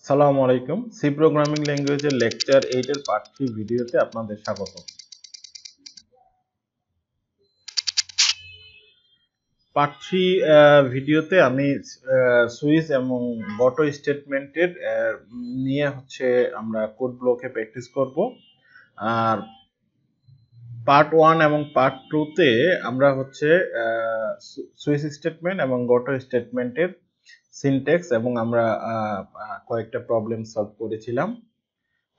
সালামু আলাইকুম। C programming ল্যাঙ্গুয়েজের lecture 8 এর পার্ট 3 ভিডিওতে আপনাদের স্বাগত। পার্ট 3 ভিডিওতে আমি সুইচ এবং গটো স্টেটমেন্টের নিয়ে আমরা কোড ব্লকে প্র্যাকটিস করব। আর পার্ট 1 এবং পার্ট 2 তে আমরা সুইচ স্টেটমেন্ট এবং গটো স্টেটমেন্টের সিনট্যাক্স এবং আমরা কয়েকটা প্রবলেম সলভ করেছিলাম।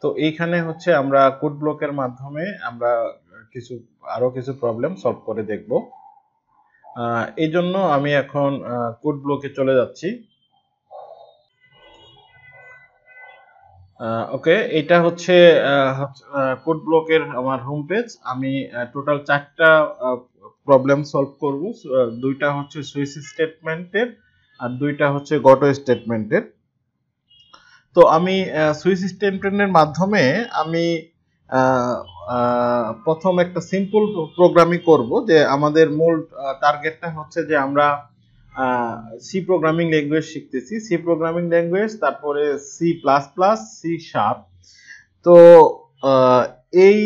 তো এইখানে আমরা কোড ব্লকের মাধ্যমে আমরা আরো কিছু প্রবলেম সলভ করে দেখব। এই জন্য আমি এখন কোড ব্লকে চলে যাচ্ছি। ওকে, এটা হচ্ছে কোড ব্লকের আমার হোম পেজ। আমি টোটাল 4টা প্রবলেম সলভ করব। দুইটা হচ্ছে সুইচ স্টেটমেন্টের আর দুইটা হচ্ছে গটো স্টেটমেন্টের। তো আমি সুইচ স্টেটমেন্টের মাধ্যমে আমি প্রথম একটা সিম্পল প্রোগ্রামিং করব, যে আমাদের মূল টার্গেটটা হচ্ছে যে আমরা সি প্রোগ্রামিং ল্যাঙ্গুয়েজ শিখতেছি। সি প্রোগ্রামিং ল্যাঙ্গুয়েজ, তারপরে C plus plus, C sharp. তো এই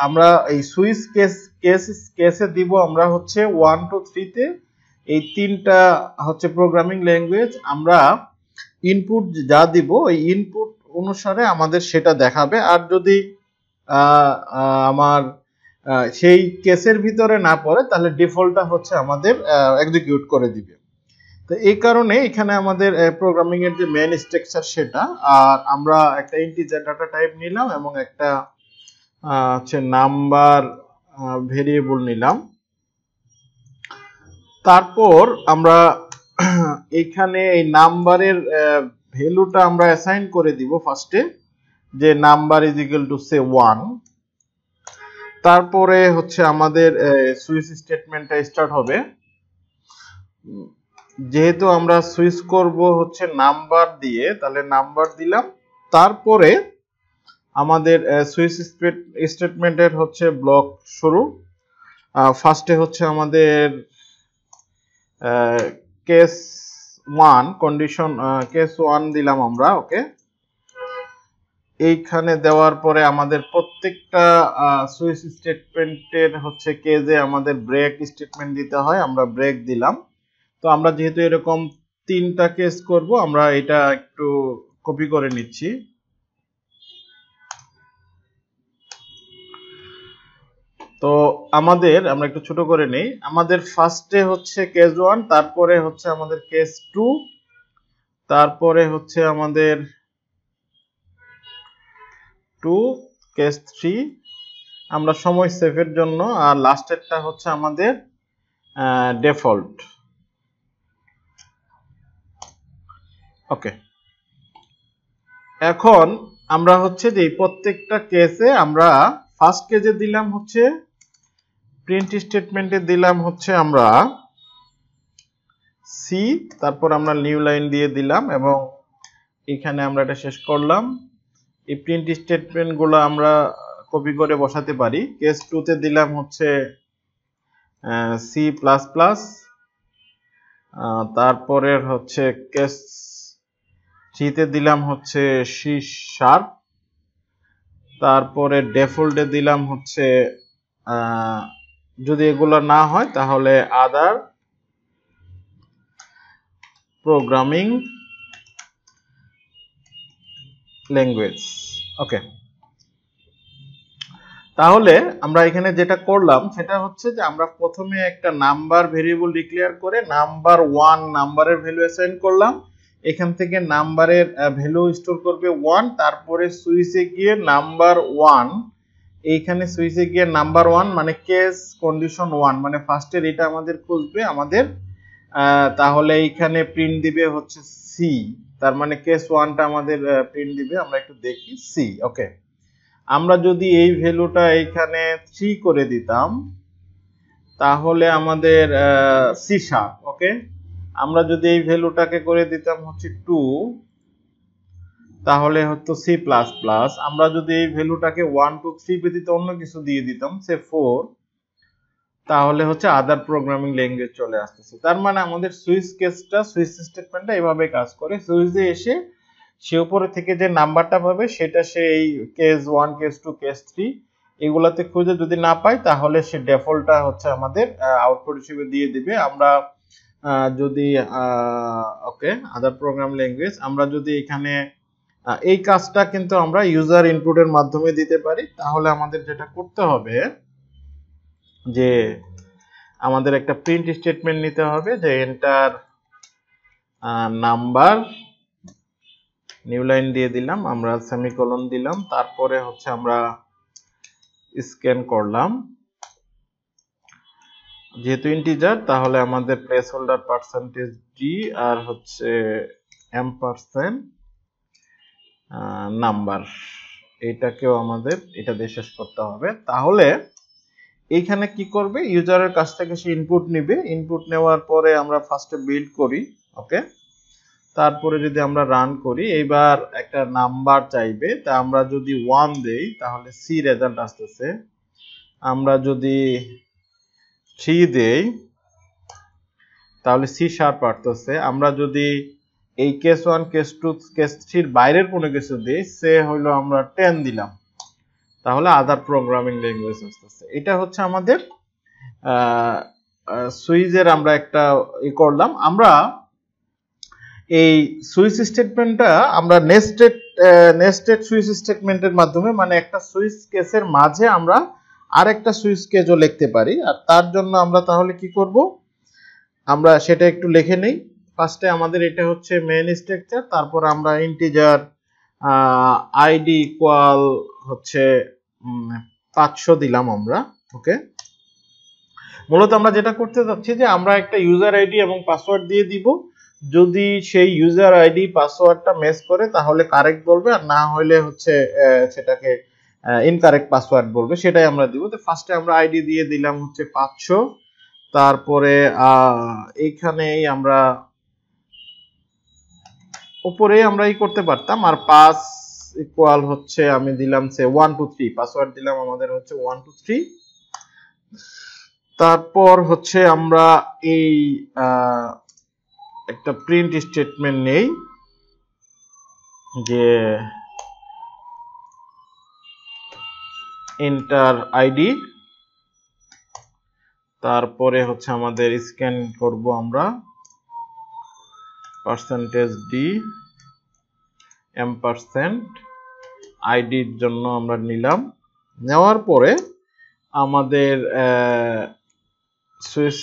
আমরা এই সুইচ কেসে দিব আমরা 1 to 3 তে। এই তিনটা প্রোগ্রামিং ল্যাঙ্গুয়েজ। আমরা ইনপুট যা দিব ওই ইনপুট অনুসারে আমাদের সেটা দেখাবে। আর যদি আমার সেই কেসের ভিতরে না পড়ে তাহলে ডিফল্টটা আমাদের এক্সিকিউট করে দিবে। তো এই কারণে এখানে আমাদের প্রোগ্রামিং এর যে মেইন স্ট্রাকচার সেটা, আর আমরা একটা ইন্টিজার ডাটা টাইপ নিলাম এবং একটা নাম্বার ভেরিয়েবল নিলাম। তারপর আমরা এখানে এই নাম্বারের ভ্যালুটা আমরা অ্যাসাইন করে দিব ফার্স্টে, যে number is equal to say 1। তারপরে আমাদের সুইচ স্টেটমেন্টটা স্টার্ট হবে। যেহেতু আমরা সুইচ করব নাম্বার দিয়ে, তাহলে নাম্বার দিলাম। তারপরে আমাদের সুইচ স্টেটমেন্টের ব্লক শুরু। ফার্স্টে আমাদের কেস 1 কন্ডিশন, কেস 1 দিলাম আমরা। ওকে, এইখানে দেওয়ার পরে আমাদের প্রত্যেকটা সুইচ স্টেটমেন্টের কেসে আমাদের ব্রেক স্টেটমেন্ট দিতে হয়। আমরা ব্রেক দিলাম। তো আমরা যেহেতু এরকম 3টা কেস করব, আমরা এটা একটু কপি করে নিচ্ছি। তো আমরা একটু ছোট করে নেই। আমাদের ফার্স্টে কেস 1, তারপরে আমাদের কেস 2, তারপরে আমাদের 2, কেস 3। আমরা সময় সেভের জন্য, আর লাস্টেরটা আমাদের ডিফল্ট। ওকে, এখন আমরা যে প্রত্যেকটা কেসে আমরা ফার্স্ট কেসে দিলাম প্রিন্ট স্টেটমেন্টে দিলাম আমরা সি, তারপর আমরা নিউ লাইন দিয়ে দিলাম এবং এখানে আমরা এটা শেষ করলাম। এই প্রিন্ট স্টেটমেন্ট গুলো আমরা কপি করে বসাতে পারি। কেস 2 তে দিলাম সি প্লাস প্লাস, তারপরে কেস 3 তে দিলাম সি শার্প, তারপরে ডিফল্টে দিলাম যদি এগুলো না হয় তাহলে আদার প্রোগ্রামিং ল্যাঙ্গুয়েজ। ওকে, তাহলে আমরা এখানে যেটা করলাম সেটা যে আমরা প্রথমে একটা নাম্বার ভেরিয়েবল ডিক্লেয়ার করে নাম্বার 1 নাম্বারের ভ্যালু অ্যাসাইন করলাম। এখান থেকে নাম্বারের ভ্যালু স্টোর করবে 1। তারপরে সুইচে গিয়ে নাম্বার 1, এইখানে সুইচে গিয়ে নাম্বার 1 মানে কেস কন্ডিশন 1 মানে ফার্স্টের এটা আমাদের খুঁজবে আমাদের। তাহলে এইখানে প্রিন্ট দিবে সি, তার মানে কেস 1টা আমাদের প্রিন্ট দিবে। আমরা একটু দেখি সি। ওকে, আমরা যদি এই ভ্যালুটা এইখানে 3 করে দিতাম তাহলে আমাদের সি শার্প। ওকে, আমরা যদি এই ভ্যালুটাকে করে দিতাম 2 তাহলে সি প্লাস প্লাস। আমরা যদি এই ভ্যালুটাকে 1 2 3 ব্যতীত অন্য কিছু দিয়ে দিতাম সে 4, তাহলে আদার প্রোগ্রামিং ল্যাঙ্গুয়েজ চলে আসতেছে। তার মানে আমাদের সুইচ কেসটা, সুইচ স্টেটমেন্টটা এভাবে কাজ করে। সুইচে এসে সে উপরে থেকে যে নাম্বারটা পাবে সেটা সে এই কেস 1 কেস 2 কেস 3 এগুলাতে খুঁজে যদি না পায় তাহলে সে ডিফল্টটা হচ্ছে আমাদের আউটপুট হিসেবে দিয়ে দিবে। আমরা যদি ওকে আদার প্রোগ্রাম ল্যাঙ্গুয়েজ আমরা যদি এখানে এই কাজটা কিন্তু আমরা ইউজার ইনপুটের মাধ্যমে দিতে পারি। তাহলে আমাদের যেটা করতে হবে যে আমাদের একটা প্রিন্ট স্টেটমেন্ট নিতে হবে যে এন্টার নাম্বার, নিউ লাইন দিয়ে দিলাম, আমরা সেমিকোলন দিলাম, তারপরে হচ্ছে আমরা স্ক্যান করলাম, যেহেতু ইন্টিজার তাহলে আমাদের প্লেস হোল্ডার পার্সেন্টেজ ডি আর হচ্ছে এম্পারসেন্ট নাম্বার, এটাকেও আমাদের এটা দিয়ে শেষ করতে হবে। তাহলে এইখানে কি করবে, ইউজারের কাছ থেকে সে ইনপুট নেবে, ইনপুট নেওয়ার পরে আমরা ফার্স্টে বিল্ড করি, ওকে, তারপরে যদি আমরা রান করি এইবার একটা নাম্বার চাইবে, তা আমরা যদি 1 দেই তাহলে সি রেজাল্ট আসতেছে, আমরা যদি 3 দেই তাহলে সি শার্প আসতেছে, আমরা যদি এই কেস 1 কেস 2 কেস 3 এর বাইরের কোনো কিছু দিই সে হলো আমরা 10 দিলাম তাহলে আদার প্রোগ্রামিং ল্যাঙ্গুয়েজ আসতেছে। এটা হচ্ছে আমাদের সুইচের আমরা একটা করলাম। আমরা এই সুইচ স্টেটমেন্টটা আমরা নেস্টেড সুইচ স্টেটমেন্টের মাধ্যমে মানে একটা সুইচ কেসের মাঝে আমরা আরেকটা সুইচ কেসও লিখতে পারি। আর তার জন্য আমরা তাহলে কি করব, আমরা সেটা একটু লিখে নেই। ফার্স্টে আমাদের এটা হচ্ছে মেইন স্ট্রাকচার, তারপর আমরা ইন্টিজার আইডি ইকুয়াল হচ্ছে 500 দিলাম আমরা, ওকে। মূলত আমরা যেটা করতে যাচ্ছি যে আমরা একটা ইউজার আইডি এবং পাসওয়ার্ড দিয়ে দিব, যদি সেই ইউজার আইডি পাসওয়ার্ডটা ম্যাচ করে তাহলে কারেক্ট বলবে, আর না হলে হচ্ছে সেটাকে ইনকারেক্ট পাসওয়ার্ড বলবে, সেটাই আমরা দিব। তো ফার্স্টে আমরা আইডি দিয়ে দিলাম হচ্ছে 500, তারপরে এইখানেই আমরা উপরে আমরা করতে পারতাম, আর 5 ইকুয়াল হচ্ছে আমি দিলাম সে 1 2 3, পাসওয়ার্ড দিলাম আমাদের হচ্ছে 1 2 3। তারপর হচ্ছে আমরা এই একটা প্রিন্ট স্টেটমেন্ট নেই যে এন্টার আইডি, তারপরে হচ্ছে আমাদের স্ক্যান করব আমরা পার্সেন্টেজ ডি এম্পারসেন্ট আইডির জন্য আমরা নিলাম, নেওয়ার পরে আমাদের সুইচ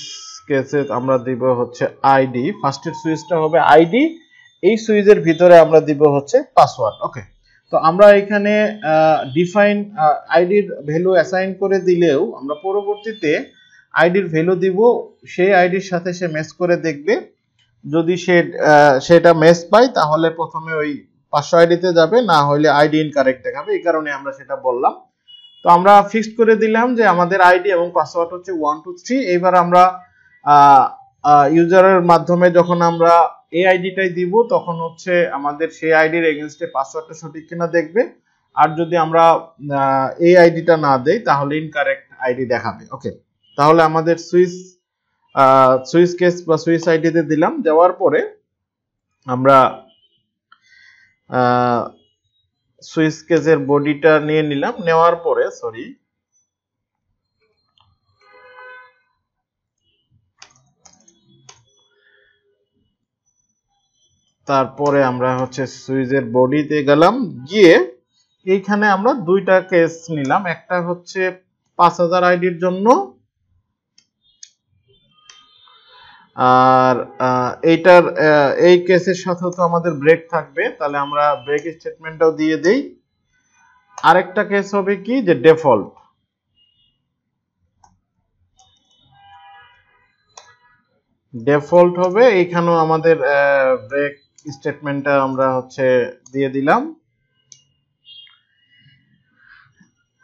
কেসে আমরা দিব হচ্ছে আইডি, ফার্স্টের সুইচটা হবে আইডি, এই সুইচের ভিতরে আমরা দিব হচ্ছে পাসওয়ার্ড, ওকে। তো আমরা এখানে ডিফাইন আইডির ভ্যালু অ্যাসাইন করে দিলেও আমরা পরবর্তীতে আইডির ভ্যালু দিব, সেই আইডির সাথে সে ম্যাচ করে দেখবে, যদি সেটা ম্যাচ পায় তাহলে প্রথমে ওই 500 আইডিতে যাবে, না হলে আইডি ইনকারেক্ট দেখাবে, এই কারণে আমরা সেটা বললাম। তো আমরা ফিক্সড করে দিলাম যে আমাদের আইডি এবং পাসওয়ার্ড হচ্ছে 1 2 3। এইবার আমরা ইউজারের মাধ্যমে যখন আমরা এই আইডিটাই দিব তখন হচ্ছে আমাদের সেই আইডির এগেইনস্টে পাসওয়ার্ডটা সঠিক কিনা দেখবে, আর যদি আমরা এই আইডিটা না দেই তাহলে ইনকারেক্ট আইডি দেখাবে, ওকে। তাহলে আমাদের সুইচ কেস বা সুইচ আইডিতে দিলাম, দেওয়ার পরে আমরা সুইচ কেসের বডিটা নিয়ে নিলাম, নেওয়ার পরে তারপরে আমরা হচ্ছে সুইচের বডিতে গেলাম, গিয়ে এইখানে আমরা দুইটা কেস নিলাম, একটা হচ্ছে 5000 আইডির জন্য, আর এইটার এই কেসের সাথে তো আমাদের ব্রেক থাকবে, তাহলে আমরা ব্রেক স্টেটমেন্টটাও দিয়ে দেই। আরেকটা কেস হবে কি যে ডিফল্ট হবে, এইখানেও আমাদের ব্রেক স্টেটমেন্টটা আমরা হচ্ছে দিয়ে দিলাম।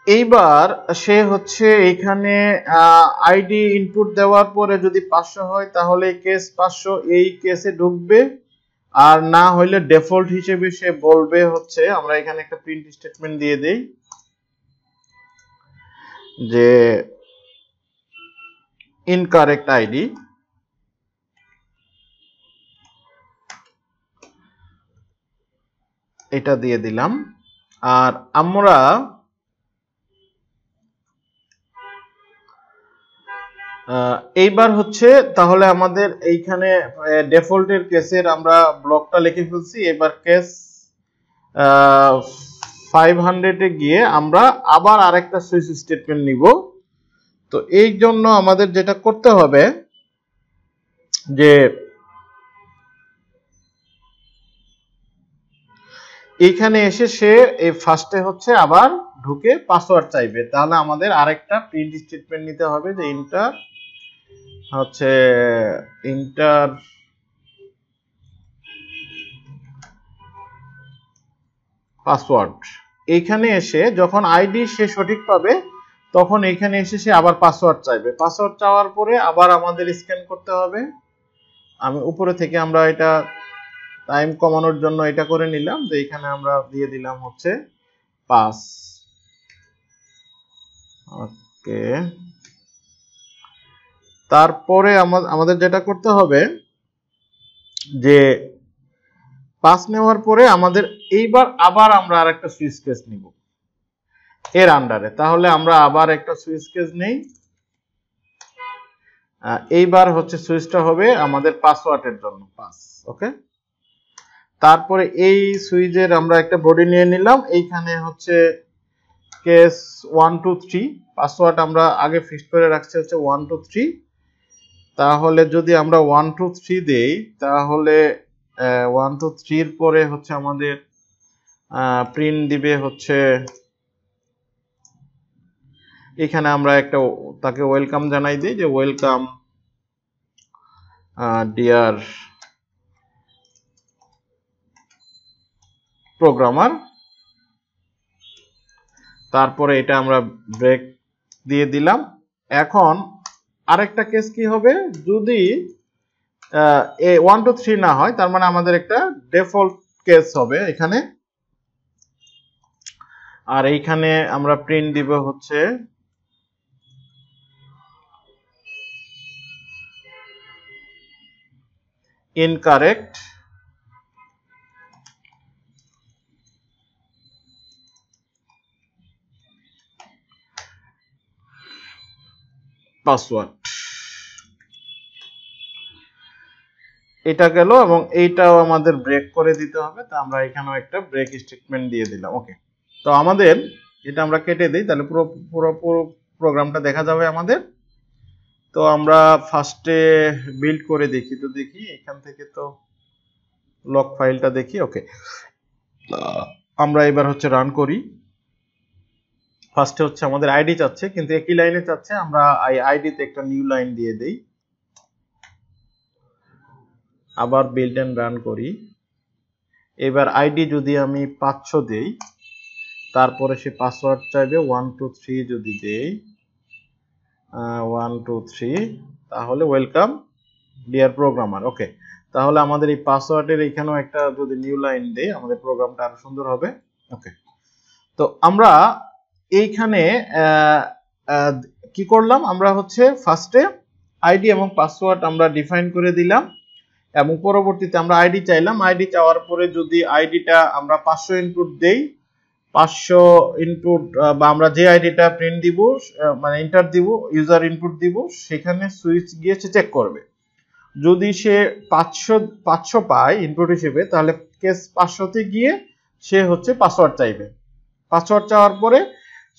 এইবার সে হচ্ছে এখানে আইডি ইনপুট দেওয়ার পরে যদি 500 হয় তাহলে কেস 500 এই কেসে ঢুকবে, আর না হলে ডিফল্ট হিসেবে সে বলবে হচ্ছে, আমরা এখানে একটা প্রিন্ট স্টেটমেন্ট দিয়ে দেই যে ইনকারেক্ট আইডি, এটা দিয়ে দিলাম। আর আমরা এইবার হচ্ছে তাহলে আমাদের এইখানে ডিফল্টের কেসের আমরা ব্লকটা লিখে ফেলছি। এবার কেস 500 এ গিয়ে আমরা আবার আরেকটা সুইচ স্টেটমেন্ট নিব। তো এই জন্য আমাদের যেটা করতে হবে যে এইখানে এসে সে এই ফার্স্টে হচ্ছে আবার ঢুকে পাসওয়ার্ড চাইবে, তাহলে আমাদের আরেকটা প্রিন্ট স্টেটমেন্ট নিতে হবে যে ইন্টার পাসওয়ার্ড। এইখানে এসে যখন আইডি সে সঠিক পাবে তখন এইখানে এসে সে আবার পাসওয়ার্ড চাইবে। পাসওয়ার্ড চাওয়ার পরে আবার আমাদের স্ক্যান করতে হবে। আমি উপরে থেকে আমরা এটা টাইম কমানোর জন্য এটা করে নিলাম যে এখানে আমরা দিয়ে দিলাম হচ্ছে 5। ওকে, তারপরে আমাদের যেটা করতে হবে যে 5 নেওয়ার পরে আমাদের এইবার আবার আমরা আরেকটা সুইচ কেস নিব এর আন্ডারে। তাহলে আমরা আবার একটা সুইচ কেস নেই। এইবার হচ্ছে সুইচটা হবে আমাদের পাসওয়ার্ডের জন্য 5। ওকে, তারপরে এই সুইচের আমরা একটা বডি নিয়ে নিলাম। এইখানে হচ্ছে কেস 1 2 3, পাসওয়ার্ড আমরা আগে ফিক্সড করে রাখছি হচ্ছে 1 2 3। তাহলে যদি আমরা 1 2 3 দেই তাহলে 1 2 3 এর পরে হচ্ছে আমাদের প্রিন্ট দিবে হচ্ছে এখানে আমরা একটা তাকে ওয়েলকাম জানাই দিই যে ওয়েলকাম ডিয়ার প্রোগ্রামার। তারপরে এটা আমরা ব্রেক দিয়ে দিলাম। এখন আরেকটা কেস কি হবে, যদি 1 2 3 না হয় তার মানে আমাদের একটা ডিফল্ট কেস হবে এখানে। আর এইখানে আমরা প্রিন্ট দিব হচ্ছে ইনকারেক্ট পাসওয়ার্ড। এটা গেল এবং এইটাও আমাদের ব্রেক করে দিতে হবে। তো আমরা এখানেও একটা ব্রেক স্টেটমেন্ট দিয়ে দিলাম। ওকে, তো আমাদের এটা আমরা কেটে দিই, তাহলে পুরো পুরো পুরো প্রোগ্রামটা দেখা যাবে আমাদের। তো আমরা ফার্স্টে বিল্ড করে দেখি, তো দেখি এখান থেকে তো লগ ফাইলটা দেখি। ওকে, আমরা এবার হচ্ছে রান করি। ফার্স্টে হচ্ছে আমাদের আইডি চাচ্ছে, কিন্তু একই লাইনে চাচ্ছে, আমরা আইডিতে একটা নিউ লাইন দিয়ে দেই। আবার বিল্ড এন্ড রান করি। এবার আইডি যদি আমি 500 দেই, তারপরে সে পাসওয়ার্ড চাইবে 1 2 3 যদি দেই 1 2 3, তাহলে ওয়েলকাম ডিয়ার প্রোগ্রামার। ওকে, তাহলে আমাদের এই পাসওয়ার্ডের এখানেও একটা যদি নিউ লাইন দেই আমাদের প্রোগ্রামটা আরো সুন্দর হবে। ওকে, তো আমরা এইখানে কি করলাম, আমরা হচ্ছে ফার্স্টে আইডি এবং পাসওয়ার্ড আমরা ডিফাইন করে দিলাম এবং পরবর্তীতে আমরা আইডি চাইলাম। আইডি চাওয়ার পরে যদি আইডিটা আমরা 500 ইনপুট দেই, 500 ইনপুট বা আমরা যে আইডিটা প্রিন্ট দিব মানে এন্টার দিব, ইউজার ইনপুট দিব, সেখানে সুইচ গিয়ে সে চেক করবে। যদি সে 500 পায় ইনপুট হিসেবে, তাহলে কেস 500 তে গিয়ে সে হচ্ছে পাসওয়ার্ড চাইবে। পাসওয়ার্ড চাওয়ার পরে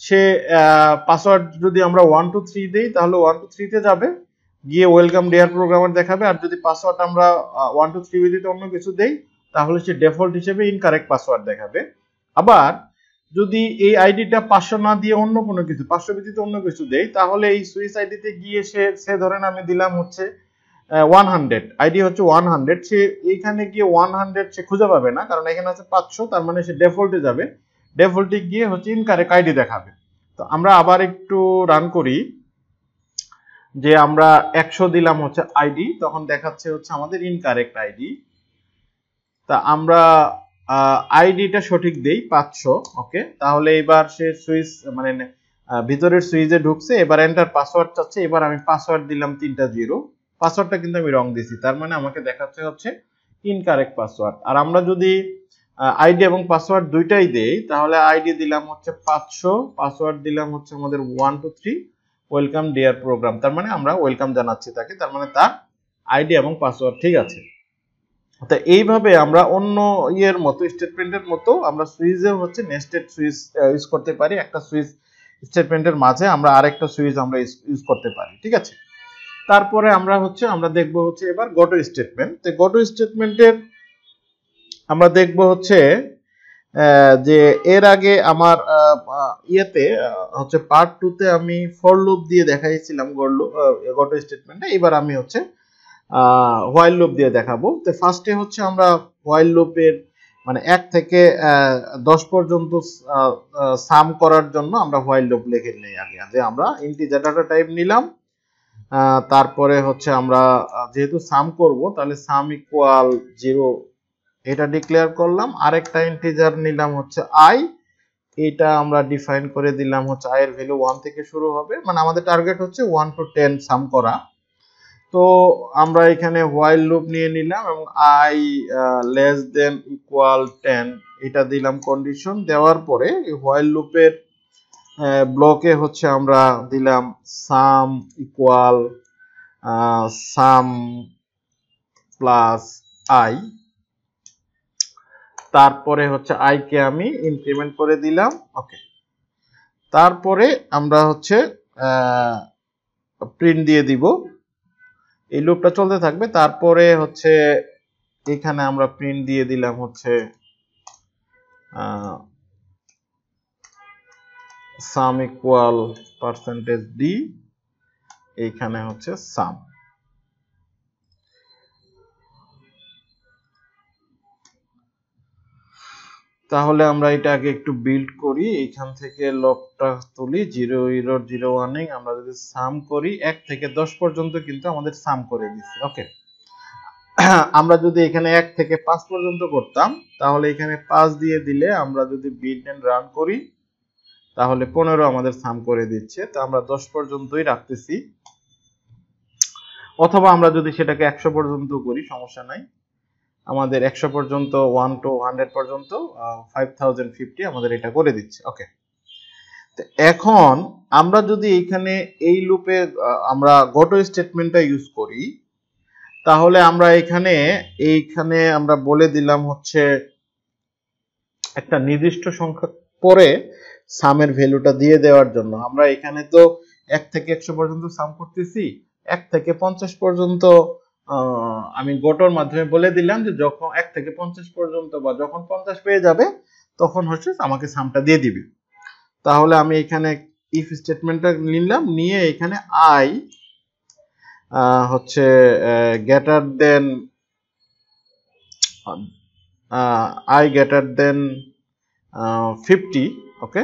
সে পাসওয়ার্ড যদি আমরা 1 2 3 দেই তাহলে 1 2 3 তে যাবে, গিয়ে ওয়েলকাম ডিয়ার প্রোগ্রামার দেখাবে। আর যদি পাসওয়ার্ড আমরা 1 2 3 ব্যতীত অন্য কিছু দেই তাহলে সে ডিফল্ট হিসেবে ইনকারেক্ট পাসওয়ার্ড দেখাবে। আবার যদি এই আইডিটা 500 না দিয়ে অন্য কোনো কিছু 500 ব্যতীত অন্য কিছু দেই, তাহলে এই সুইচ আইডিতে গিয়ে সে ধরেন আমি দিলাম হচ্ছে 100, আইডি হচ্ছে 100, সে এইখানে গিয়ে 100 সে খুঁজে পাবে না, কারণ এখানে আছে 500, তার মানে সে ডিফল্টে যাবে। ডিফল্টে গিয়ে হচ্ছে ইনকারেক্ট আইডি দেখাবে। তো আমরা আবার একটু রান করি, যে আমরা 100 দিলাম হচ্ছে আইডি, তখন দেখাচ্ছে হচ্ছে আমাদের ইনকারেক্ট আইডি। তা আমরা আইডিটা সঠিক দেই 500। ওকে, তাহলে এবার সে সুইচ মানে ভিতরের সুইচে ঢুকছে, এবার এন্টার পাসওয়ার্ড চাচ্ছে। এবার আমি পাসওয়ার্ড দিলাম 3টা 0, পাসওয়ার্ডটা কিন্তু আমি রং দিছি, তার মানে আমাকে দেখাচ্ছে হচ্ছে ইনকারেক্ট পাসওয়ার্ড। আর আমরা যদি আইডি এবং পাসওয়ার্ড দুইটাই দেই, তাহলে আইডি দিলাম হচ্ছে 500, পাসওয়ার্ড দিলাম হচ্ছে আমাদের 123 ওয়েলকাম ডিয়ার প্রোগ্রাম, তার মানে আমরা ওয়েলকাম জানাচ্ছি তাকে, তার মানে তার আইডি এবং পাসওয়ার্ড ঠিক আছে। তো এইভাবে আমরা অন্য ইয়ের মতো স্টেটমেন্টের মতো আমরা সুইচে হচ্ছে নেস্টেড সুইচ ইউজ করতে পারি, একটা সুইচ স্টেটমেন্টের মাঝে আমরা আরেকটা সুইচ আমরা ইউজ করতে পারি, ঠিক আছে। তারপরে আমরা দেখব হচ্ছে এবার গটো স্টেটমেন্ট। তো গটো স্টেটমেন্টের আমরা দেখব হচ্ছে যে এর আগে আমার ইয়েতে হচ্ছে পার্ট 2 তে আমি ফর লুপ দিয়ে দেখাইছিলাম গটো স্টেটমেন্টে, এবার আমি হচ্ছে হোয়াইল লুপ দিয়ে দেখাবো। তো ফার্স্টে হচ্ছে আমরা হোয়াইল লুপের মানে 1 থেকে 10 পর্যন্ত সাম করার জন্য আমরা হোয়াইল লুপ লিখে নেই আগে, যে আমরা ইন্টিজার ডাটা টাইপ নিলাম, তারপরে হচ্ছে আমরা যেহেতু সাম করব তাহলে সাম ইকুয়াল 0 এটা ডিক্লেয়ার করলাম, আরেকটা ইন্টিজার নিলাম হচ্ছে আই, এটা আমরা ডিফাইন করে দিলাম হচ্ছে আই এর ভ্যালু 1 থেকে শুরু হবে, মানে আমাদের টার্গেট হচ্ছে 1 to 10 সাম করা। তো আমরা এখানে হোয়াইল লুপ নিয়ে নিলাম এবং আই লেস দেন ইকুয়াল 10 এটা দিলাম কন্ডিশন, দেওয়ার পরে এই হোয়াইল লুপের ব্লকে হচ্ছে আমরা দিলাম সাম ইকুয়াল সাম প্লাস আই, তারপরে হচ্ছে আই কে আমি ইনক্রিমেন্ট করে দিলাম, ওকে। তারপরে আমরা হচ্ছে প্রিন্ট দিয়ে দিব, এই লুপটা চলতে থাকবে। তারপরে হচ্ছে এখানে আমরা প্রিন্ট দিয়ে দিলাম হচ্ছে সাম ইকুয়াল পার্সেন্টেজ ডি, এইখানে হচ্ছে সাম। তাহলে আমরা এটা আগে একটু বিল্ড করি, এইখান থেকে লকটা তুলি 0 এরর 0 ওয়ার্নিং, আমরা যদি সাম করি 1 থেকে 10 পর্যন্ত কিন্তু আমাদের সাম করে দিচ্ছে, ওকে। আমরা যদি এখানে 1 থেকে 5 পর্যন্ত করতাম তাহলে এখানে 5 দিয়ে দিলে আমরা যদি বিল্ড এন্ড রান করি তাহলে 15 আমাদের সাম করে দিচ্ছে। তো আমরা 10 পর্যন্তই রাখতেছি, অথবা আমরা যদি সেটাকে 100 পর্যন্ত করি সমস্যা নাই, আমাদের 100 পর্যন্ত 1 to 100 পর্যন্ত 5050 আমাদের এটা করে দিচ্ছে, ওকে। তো এখন আমরা যদি এখানে এই লুপে আমরা গটো স্টেটমেন্টটা ইউজ করি তাহলে আমরা এইখানে আমরা বলে দিলাম হচ্ছে একটা নির্দিষ্ট সংখ্যা পরে সামের ভ্যালুটা দিয়ে দেওয়ার জন্য। আমরা এখানে তো 1 থেকে 100 পর্যন্ত সাম করতেছি, 1 থেকে 50 পর্যন্ত আমি গটোর মাধ্যমে বলে দিলাম যে যখন 1 থেকে 50 পর্যন্ত বা যখন 50 পেয়ে যাবে তখন হচ্ছে আমাকে সামটা দিয়ে দিবে। তাহলে আমি এখানে ইফ স্টেটমেন্টটা নিলাম, নিয়ে এখানে আই হচ্ছে greater than i greater than 50, okay.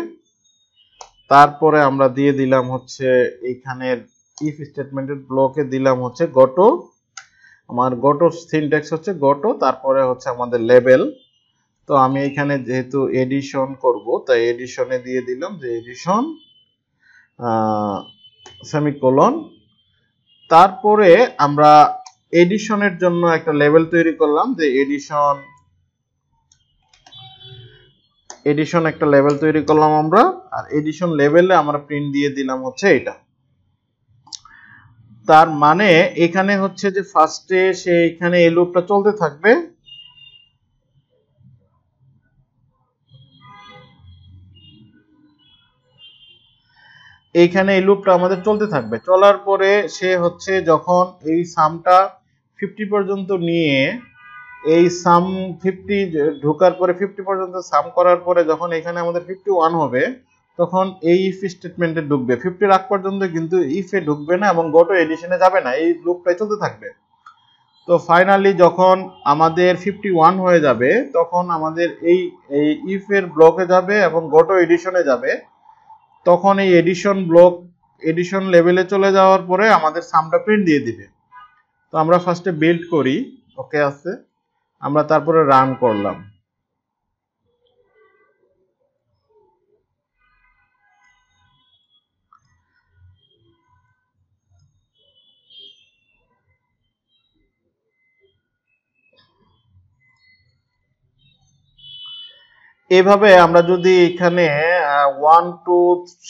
তারপরে আমরা দিয়ে দিলাম হচ্ছে এইখানের ইফ স্টেটমেন্টের ব্লকে দিলাম হচ্ছে গটো, আমার গটো সিনট্যাক্স হচ্ছে গটো, তারপরে হচ্ছে আমাদের লেভেল। তো আমি এখানে যেহেতু এডিশন করব তাই এডিশনে দিয়ে দিলাম যে এডিশন সেমিকোলন, তারপরে আমরা এডিশনের জন্য একটা লেভেল তৈরি করলাম যে এডিশন একটা লেভেল তৈরি করলাম আমরা, আর এডিশন লেভেলে আমরা প্রিন্ট দিয়ে দিলাম হচ্ছে এটা। তার মানে এখানে হচ্ছে যে ফার্স্টে সে এখানে এই লুপটা চলতে থাকবে, এইখানে এই লুপটা আমাদের চলতে থাকবে, চলার পরে সে হচ্ছে যখন এই সামটা 50 পর্যন্ত নিয়ে এই সাম 50 ঢোকার পরে 50 পর্যন্ত সাম করার পরে যখন এখানে আমাদের 51 হবে তখন এই ইফ স্টেটমেন্টে ঢুকবে, 50 আগ পর্যন্ত কিন্তু ইফে ঢুকবে না এবং গটো এডিশনে যাবে না, এই লুপটাই চলতে থাকবে। তো ফাইনালি যখন আমাদের 51 হয়ে যাবে তখন আমাদের এই ইফ এর ব্লকে যাবে এবং গটো এডিশনে যাবে, তখন এই এডিশন লেভেলে চলে যাওয়ার পরে আমাদের সামটা প্রিন্ট দিয়ে দিবে। তো আমরা ফার্স্টে বিল্ড করি, ওকে আছে, আমরা তারপরে রান করলাম। এইভাবে আমরা যদি এখানে 1 2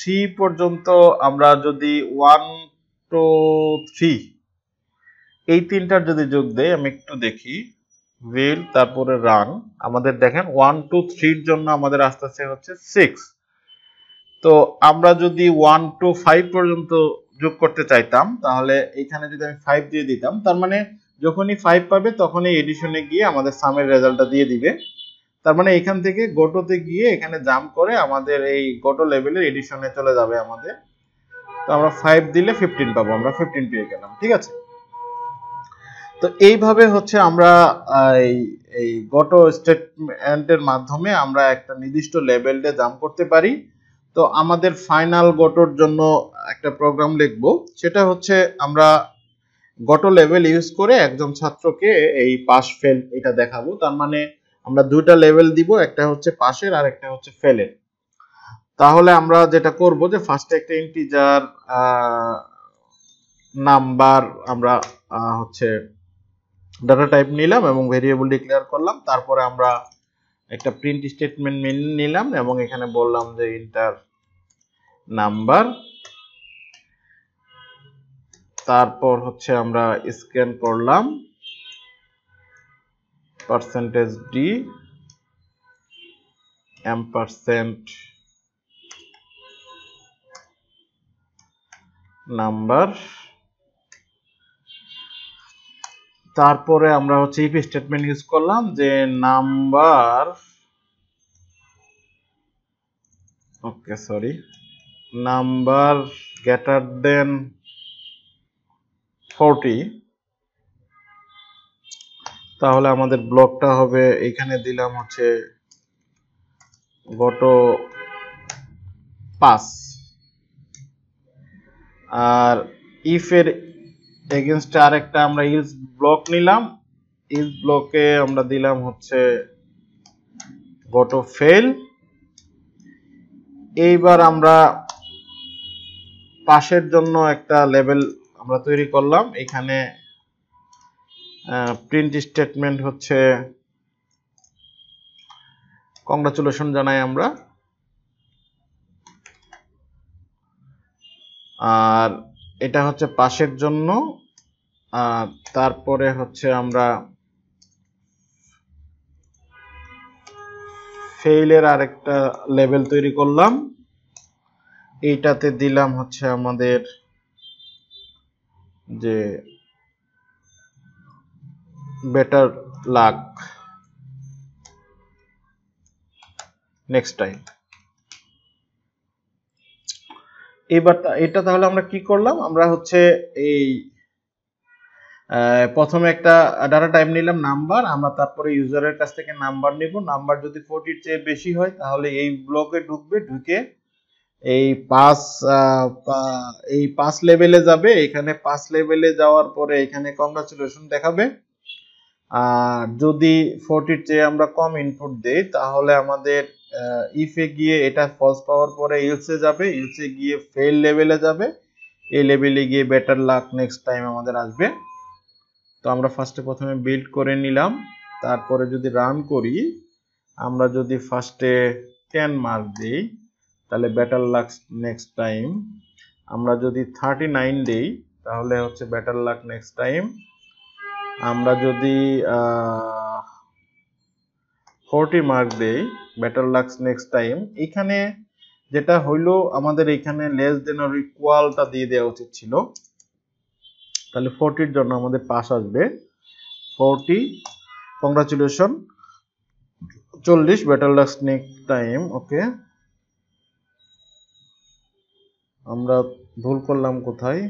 3 পর্যন্ত আমরা যদি 1 2 3 এই তিনটার যদি যোগ দেই, আমি একটু দেখি, উইল তারপরে রান, আমাদের দেখেন 1 2 3 এর জন্য আমাদের আসতেছে হচ্ছে 6। তো আমরা যদি 1 2 5 পর্যন্ত যোগ করতে চাইতাম, তাহলে এখানে যদি আমি 5 দিয়ে দিতাম, তার মানে যখনই 5 পাবে তখনই এডিশনে গিয়ে আমাদের সামের রেজাল্টটা দিয়ে দিবে। তার মানে এখান থেকে গোটোতে গিয়ে এখানে জাম্প করে আমাদের এই গোটো লেভেলের এডিশনে চলে যাবে আমাদের। তো আমরা 5 দিলে 15 পাবো, আমরা 15 পেয়ে গেলাম, ঠিক আছে। তো এইভাবে হচ্ছে আমরা এই এই গোটো স্টেটমেন্টের মাধ্যমে আমরা একটা নির্দিষ্ট লেভেলে জাম্প করতে পারি। তো আমাদের ফাইনাল গোটোর জন্য একটা প্রোগ্রাম লিখবো, সেটা হচ্ছে আমরা গোটো লেভেল ইউজ করে একজন ছাত্রকে এই পাস ফেল এটা দেখাবো। তার মানে আমরা দুইটা লেভেল দিব, একটা হচ্ছে পাসের আর একটা হচ্ছে ফেলের। তাহলে আমরা যেটা করব যে ফার্স্টে একটা ইন্টিজার নাম্বার আমরা হচ্ছে ডাটা টাইপ নিলাম এবং ভেরিয়েবল ডিক্লেয়ার করলাম। তারপরে আমরা একটা প্রিন্ট স্টেটমেন্ট নিলাম এবং এখানে বললাম যে ইন্টার নাম্বার। তারপর হচ্ছে আমরা স্ক্যান করলাম %d ampersand নাম্বার। তারপরে আমরা হচ্ছে ইফ স্টেটমেন্ট ইউজ করলাম যে নাম্বার, ওকে সরি, নাম্বার গ্রেটার দেন 40। তাহলে আমাদের ব্লকটা হবে, এখানে দিলাম হচ্ছে গোটো পাস। আর ইফ এর এগেইনস্ট আরেকটা আমরা ইলস ব্লক নিলাম, ইলস ব্লকে আমরা দিলাম হচ্ছে গোটো ফেল। এইবার আমরা পাশের জন্য একটা লেভেল আমরা তৈরি করলাম, এখানে প্রিন্ট স্টেটমেন্ট হচ্ছে কংগ্রাচুলেশন জানাই আমরা। আর এটা হচ্ছে পাশের জন্য। আর তারপরে হচ্ছে আমরা ফেইলের আরেকটা লেভেল তৈরি করলাম, এইটাতে দিলাম হচ্ছে আমাদের যে বেটার লাক নেক্সট টাইম। এবার এটা তাহলে আমরা কি করলাম, আমরা হচ্ছে এই প্রথমে একটা ডাটা টাইপ নিলাম নাম্বার, আমরা তারপরে ইউজারের কাছ থেকে নাম্বার নিব। নাম্বার যদি 40 এর চেয়ে বেশি হয় তাহলে এই ব্লকে ঢুকবে, ঢুকে এই পাস লেভেলে যাবে। এখানে পাস লেভেলে যাওয়ার পরে এখানে কংগ্রাচুলেশন দেখাবে। আর যদি 40 এর চেয়ে আমরা কম ইনপুট দেই তাহলে আমাদের ইফে গিয়ে এটা ফলস পাওয়ার পরে ইলসে যাবে, ইলসে গিয়ে ফেল লেভেলে যাবে, এই লেভেলে গিয়ে বেটার লাক নেক্সট টাইম আমাদের আসবে। তো আমরা প্রথমে বিল্ড করে নিলাম। তারপরে যদি রান করি, আমরা যদি ফার্স্টে 10 মার্ক দিই তাহলে বেটার লাক নেক্সট টাইম। আমরা যদি 39 দেই তাহলে হচ্ছে বেটার লাক নেক্সট টাইম। আমরা যদি 40 মার্ক দেই বেটার লাক নেক্সট টাইম। এখানে যেটা হইলো আমাদের এখানে লেস দেন অর ইকুয়ালটা দিয়ে দেওয়া উচিত ছিল, তাহলে 40 এর জন্য আমাদের পাস আসবে 40 congratulation 40 better luck next time. Okay, আমরা ভুল করলাম কোথায়,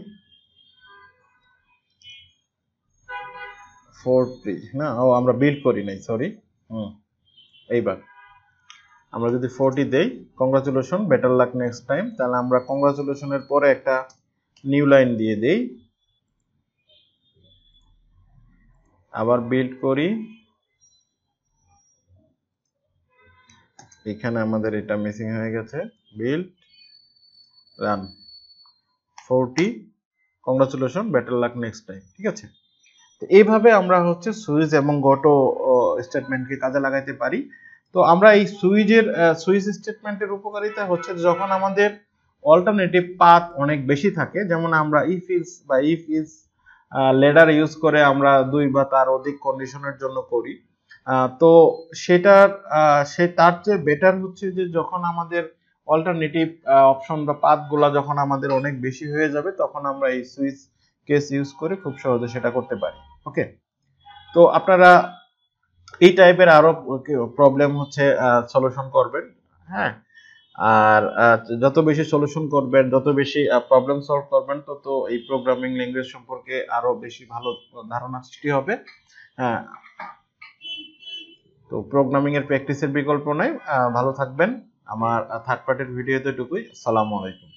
40 না, ও আমরা বিল্ড করি নাই, সরি। এইবার আমরা যদি 40 দেই congratulation better luck next time, তাহলে আমরা কংগ্রাচুলেশনের পরে একটা নিউ লাইন দিয়ে দেই, আবার বিল্ড করি। এখানে আমাদের এটা মিসিং হয়ে গেছে, build run 40 congratulation better luck next time, ঠিক আছে। তো এইভাবে আমরা হচ্ছে সুইচ এবং গোটো স্টেটমেন্টকে কাজে লাগাইতে পারি। তো আমরা এই সুইচ স্টেটমেন্টের উপকারিতা হচ্ছে যখন আমাদের অল্টারনেটিভ পাথ অনেক বেশি থাকে, যেমন আমরা ইফ ইজ বা ইফ ইজ লেডার ইউজ করে আমরা 2 বা তার অধিক কন্ডিশনের জন্য করি, তো তার চেয়ে বেটার হচ্ছে যে যখন আমাদের অল্টারনেটিভ অপশন বা পাথগুলা যখন আমাদের অনেক বেশি হয়ে যাবে, তখন আমরা এই সুইচ কেস ইউজ করে খুব সহজে সেটা করতে পারি। ওকে, তো আপনারা এই টাইপের আরো প্রবলেম হচ্ছে সলিউশন করবেন। হ্যাঁ, আর যত বেশি সলিউশন করবেন, যত বেশি প্রবলেম সলভ করবেন, তত এই প্রোগ্রামিং ল্যাঙ্গুয়েজ সম্পর্কে আরো বেশি ভালো ধারণা সৃষ্টি হবে। হ্যাঁ, তো প্রোগ্রামিং এর প্র্যাকটিসের বিকল্প নাই। ভালো থাকবেন। আমার থার্ড পার্টির ভিডিওতে এটুকুই। আসসালামু আলাইকুম।